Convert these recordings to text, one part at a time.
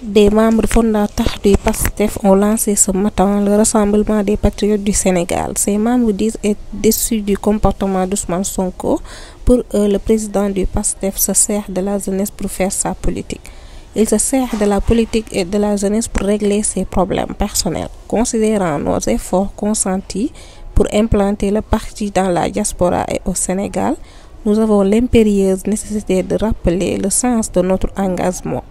Des membres fondateurs du PASTEF ont lancé ce matin le Rassemblement des Patriotes du Sénégal. Ces membres disent être déçus du comportement d'Ousmane Sonko. Pour eux, le président du PASTEF se sert de la jeunesse pour faire sa politique. Il se sert de la politique et de la jeunesse pour régler ses problèmes personnels. Considérant nos efforts consentis pour implanter le parti dans la diaspora et au Sénégal, nous avons l'impérieuse nécessité de rappeler le sens de notre engagement.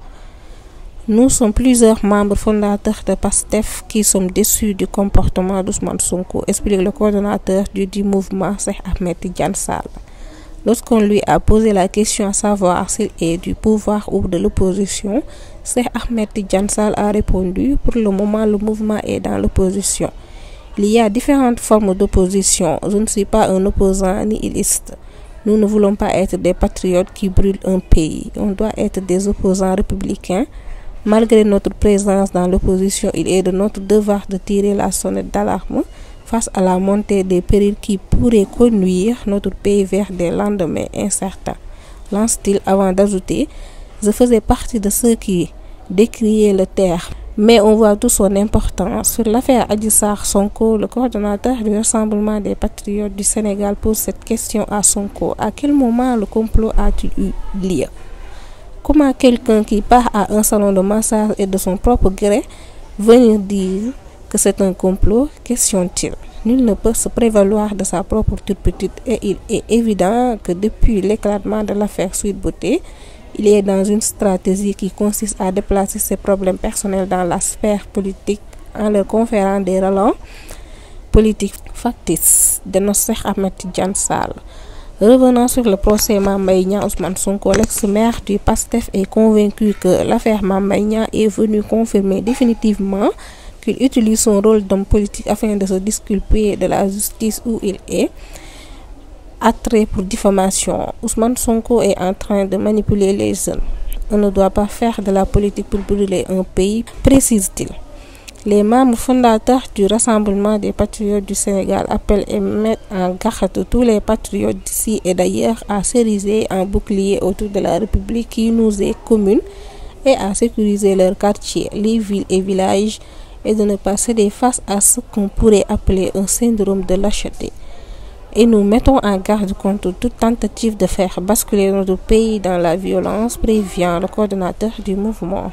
Nous sommes plusieurs membres fondateurs de PASTEF qui sommes déçus du comportement d'Ousmane Sonko, explique le coordonnateur du mouvement Cheikh Ahmed Tidiane Sall. Lorsqu'on lui a posé la question à savoir s'il est du pouvoir ou de l'opposition, Cheikh Ahmed Tidiane Sall a répondu: pour le moment, le mouvement est dans l'opposition. Il y a différentes formes d'opposition. Je ne suis pas un opposant ni illiste. Nous ne voulons pas être des patriotes qui brûlent un pays. On doit être des opposants républicains. Malgré notre présence dans l'opposition, il est de notre devoir de tirer la sonnette d'alarme face à la montée des périls qui pourraient conduire notre pays vers des lendemains incertains. Lance-t-il avant d'ajouter: je faisais partie de ceux qui décriaient le terre, mais on voit tout son importance. Sur l'affaire Adji Sarr Sonko, le coordonnateur du Rassemblement des Patriotes du Sénégal pose cette question à Sonko: à quel moment le complot a-t-il eu lieu? Comment quelqu'un qui part à un salon de massage et de son propre gré venir dire que c'est un complot, questionne-t-il. Nul ne peut se prévaloir de sa propre turpitude et il est évident que depuis l'éclatement de l'affaire Sweet Beauté, il est dans une stratégie qui consiste à déplacer ses problèmes personnels dans la sphère politique en leur conférant des relents politiques factices, dénonce Cheikh Ahmed Tidiane Sall. Revenant sur le procès Mame Mbaye Niang, Ousmane Sonko, l'ex-maire du PASTEF, est convaincu que l'affaire Mame Mbaye Niang est venue confirmer définitivement qu'il utilise son rôle d'homme politique afin de se disculper de la justice où il est attrait pour diffamation. Ousmane Sonko est en train de manipuler les jeunes. On ne doit pas faire de la politique pour brûler un pays, précise-t-il. Les membres fondateurs du Rassemblement des Patriotes du Sénégal appellent et mettent en garde tous les patriotes d'ici et d'ailleurs à s'ériger en bouclier autour de la République qui nous est commune et à sécuriser leurs quartiers, les villes et villages et de ne pas céder face à ce qu'on pourrait appeler un syndrome de lâcheté. Et nous mettons en garde contre toute tentative de faire basculer notre pays dans la violence, prévient le coordonnateur du mouvement.